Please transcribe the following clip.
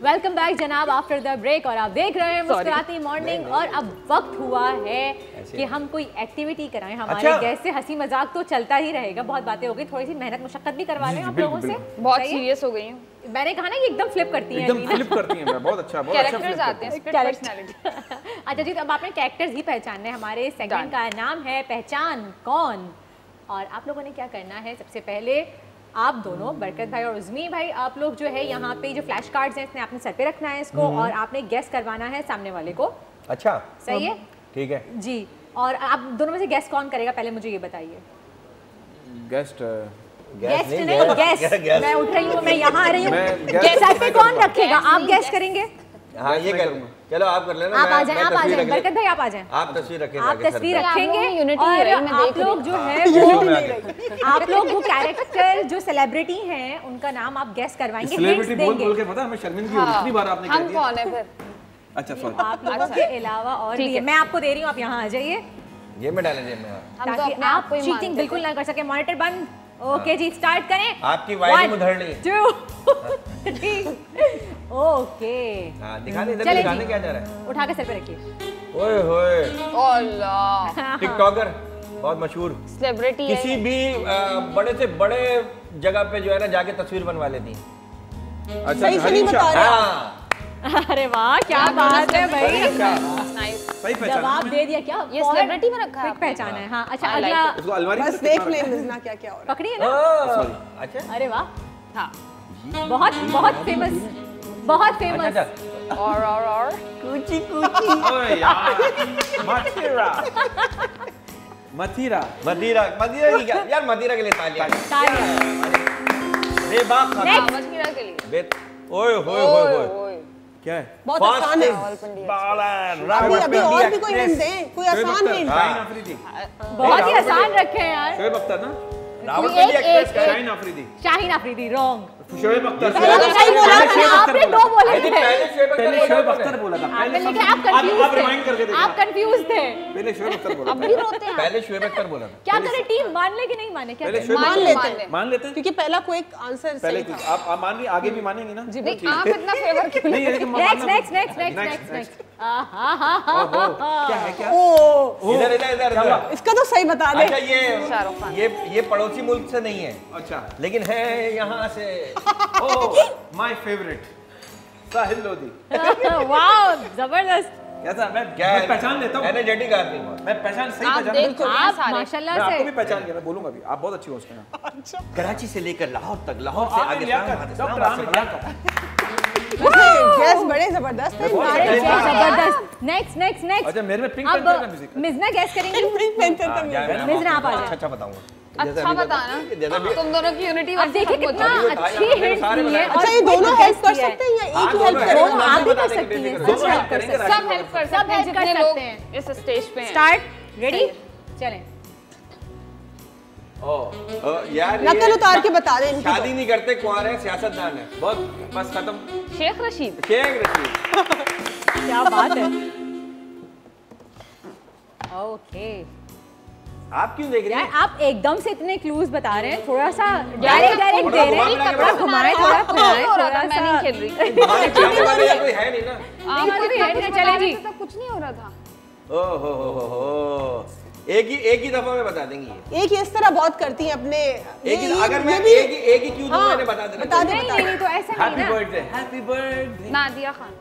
Welcome back जनाब after the break. और आप देख रहे हैं मुस्कुराती मॉर्निंग। और अब वक्त हुआ है कि हम कोई एक्टिविटी कराएं हमारे गेस्ट से। हंसी मजाक तो चलता ही रहेगा, बहुत बातें हो गई, थोड़ी सी मेहनत मुशक्कत भी करवा लें आप लोगों से। बहुत सीरियस हो गई हूं। मैंने कहा ना ये एकदम फ्लिप करती हैं, एकदम फ्लिप करती हैं। बहुत अच्छा, बहुत अच्छा कैरेक्टर्स आते हैं, स्प्लिट पर्सनालिटी। अच्छा जी, तो अब आपने कैरेक्टर्स ही पहचानने। हमारे सेगमेंट का नाम है पहचान कौन। और आप लोगों ने क्या करना है, सबसे पहले आप दोनों बरकत भाई और उज़्मी भाई, आप लोग जो है यहाँ पे जो फ्लैश कार्ड्स हैं इसने आपने सर पे रखना है इसको, और आपने गेस करवाना है सामने वाले को। अच्छा सही है, ठीक है जी। और आप दोनों में से गेस कौन करेगा, पहले मुझे ये बताइए। गेस्ट नहीं, गेस मैं उठ रही हूँ, मैं यहाँ आ रही हूँ। सर पे कौन रखेगा, आप गेस करेंगे। हाँ ये कर, चलो आप कर लेना। आप आ जाएं, आप आ जाएं, बरकत भाई आप आ जाएं। आप तस्वीर रखें, आप तस्वीर रखेंगे और आप लोग जो है वो आप लोग वो कैरेक्टर जो सेलिब्रिटी हैं उनका नाम आप गेस करवाएंगे, हिंट्स देंगे। बोल के पता हमें शर्मिंदगी हो, इतनी बार आपने कह दिया। हम कौन है फिर? अच्छा सॉरी। आप लोगों के अलावा और भी है, मैं आपको दे रही हूँ, आप यहाँ आ जाइए ये में डालें जेब में। हम तो ताकि अपने आप आप को ही चीटिंग मानते बिल्कुल ना कर सके। मॉनिटर बंद। ओके जी, स्टार्ट करें। आपकी वाइड उधड़नी 2 3 ओके। हाँ दिखा दे, चले दिखाने जी। क्या जा रहा है। उठा के सर पे रखिए। ओए होए, अल्लाह, टिकटॉकर बहुत मशहूर सेलिब्रिटी है। किसी भी बड़े से बड़े जगह पे जो है ना जाके तस्वीर बनवा लेती है। अच्छा सही से नहीं बता रहे। हाँ अरे वाह, क्या बात है भाई, नाइस, सही पहचान। जवाब दे दिया। क्या ये सेलिब्रिटी में रखा है क्विक पहचान है। हाँ अच्छा, I like अगला इसको अलमारी में बस रख के देख रखा ले है। मिजना क्या क्या हो रहा पकड़िए ना। अच्छा अरे वाह, हाँ, बहुत बहुत फेमस, बहुत फेमस। अच्छा और कुची कुची ओए यार, मथुरा मथुरा मदिरा मदिरा की क्या यार, मदिरा के लिए तालियां। बेबाक मछलीरा के लिए। बेत ओए होए होए होए ओए, क्या है? बहुत आसान है। अभी अभी और भी कोई हिंट दें, कोई आसान हिंट। शाहीन अफरीदी। बहुत ही आसान रखे हैं यार। शोएब अख्तर ना? रावलपिंडी एक्सप्रेस का शाहीन अफरीदी। शाहीन अफरीदी रॉन्ग। शोएब अख्तर। पहले तो सही बोला था ना, आपने 2 बोले थे। पहले शोएब अख्तर बोला था। आपने लेकिन आप कंफ्यूज आप रिमाइंड करके थे, देखो। आप कंफ्यूज थे। पहले शोएब अख्तर बोला अब था। भी रोते हैं। पहले शोएब अख्तर बोला था। क्या करें, टीम मान ले कि नहीं माने, क्या पहले करें? शोएब मान अख्तर लेते हैं। मान लेते हैं। क्योंकि पहला कोई एक आंसर पहले सही कुछ था। आप मान रही, आगे भी मानेंगी ना? नहीं, आप इतना फेवर क्यों नहीं लेकिन next next next next next. क्या है क्या? ओ इधर इधर इधर इधर। इसका तो सही बता दे। अच्छा शाहरुख खान। ये पड़ोसी मुल्क से नहीं है, अच्छा लेकिन है यहाँ से। Oh my favourite Sahil Lodhi. Wow, जबरदस्त। कैसा? मैं क्या है? पहचान लेता हूँ। एनर्जेटिक आदमी बहुत। मैं पहचान सही आप पहचान देख चुके हैं आप सारे। माशाल्लाह मैं आपको भी से पहचान गया, मैं बोलूंगा भी। आप बहुत अच्छी होस्ट हैं। अच्छा कराची से लेकर लाहौर तक, लाहौर से आगे डॉक्टर आमिर लियाकत। गैस बड़े जबरदस्त है। अरे जबरदस्त। Next next next. अच्छा मेरे में पिंक पेंथर का म्यूजिक। अब मिजना गैस करेंगे। मिजना आप आ जाए। अच्छा बताऊंगा। अच्छा बताना, तुम दोनों की यूनिटी अब देखिए कितना अच्छी हिंट दी है। अच्छा ये दोनों हेल्प कर सकते हैं या एक ही हेल्प दोनों करेगा? दोनों आप भी कर सकती हैं, दोनों हेल्प कर करेंगे। सकते हैं। सब हेल्प कर सब सकते हैं, help कर जितने सकते हैं। लोग इस स्टेज पे हैं। स्टार्ट, रेडी, चलें। यार नकल उतार के बता दे इनकी। शादी नहीं करते, कुंवारे हैं, सियासतदान है। बहुत बस खत्म। शेख रशीद। शेख रशीद। क्या बात है। ओके आप क्यों देख रही यार, हैं? आप एकदम से इतने क्लूज बता रहे हैं, थोड़ा सा डायरेक्ट डायरेक्ट दे रहे हैं। कपड़ा घुमाएं, थोड़ा घुमाएं, हो रहा था, थोड़ा मैं नहीं सा। खेल रही। हमारे चाहने वाले या कोई है नहीं ना। आप कोई भी इतना है कुछ नहीं, बता चलें रहे जी। थे, तब कुछ नहीं हो रहा था। ओहो एक ही दफा में बता देंगी ये। एक ही इस तरह बहुत करती हैं अपने। अगर मैं एक ही क्यों दूं, मैंने बता देना। बता दे नहीं नहीं नहीं, तो ऐसा नहीं हैप्पी ना। Birthday, happy birthday. Nadia Khan.